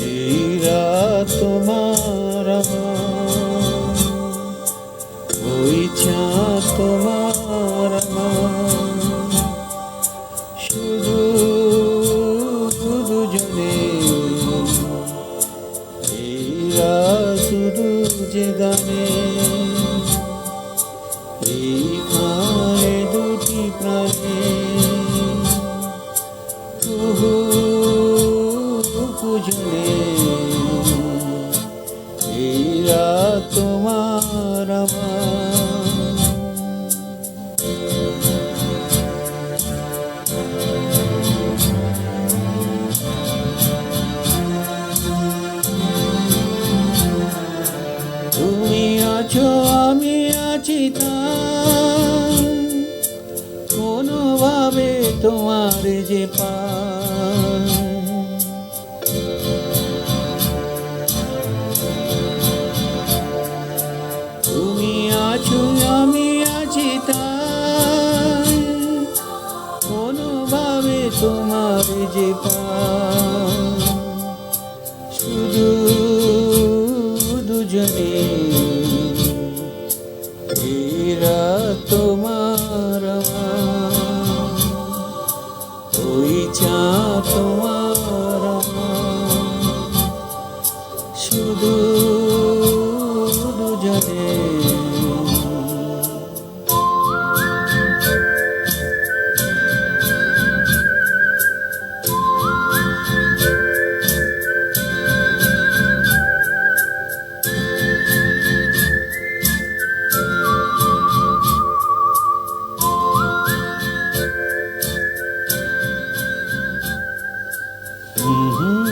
এই রাত তোমার আমার, ওই চাঁদ তোমার আমার, শুধু দুজনে এই রাত শুধু যে গানে, এইখানে দুটি প্রাণে কুহু কুজনে, এই রাত তোমার আমার। তুমি আছো আমি আছি তাই, কোনোভাবে তোমার যে পাই। তুমি আছো আমি আছি তাই, কোনোভাবে তোমার যে পাই। শুধু দুজনে এই রাত তোমার আমার, ওই চাঁদ তোমার আমার, শুধু দুজনে। Mm-hmm.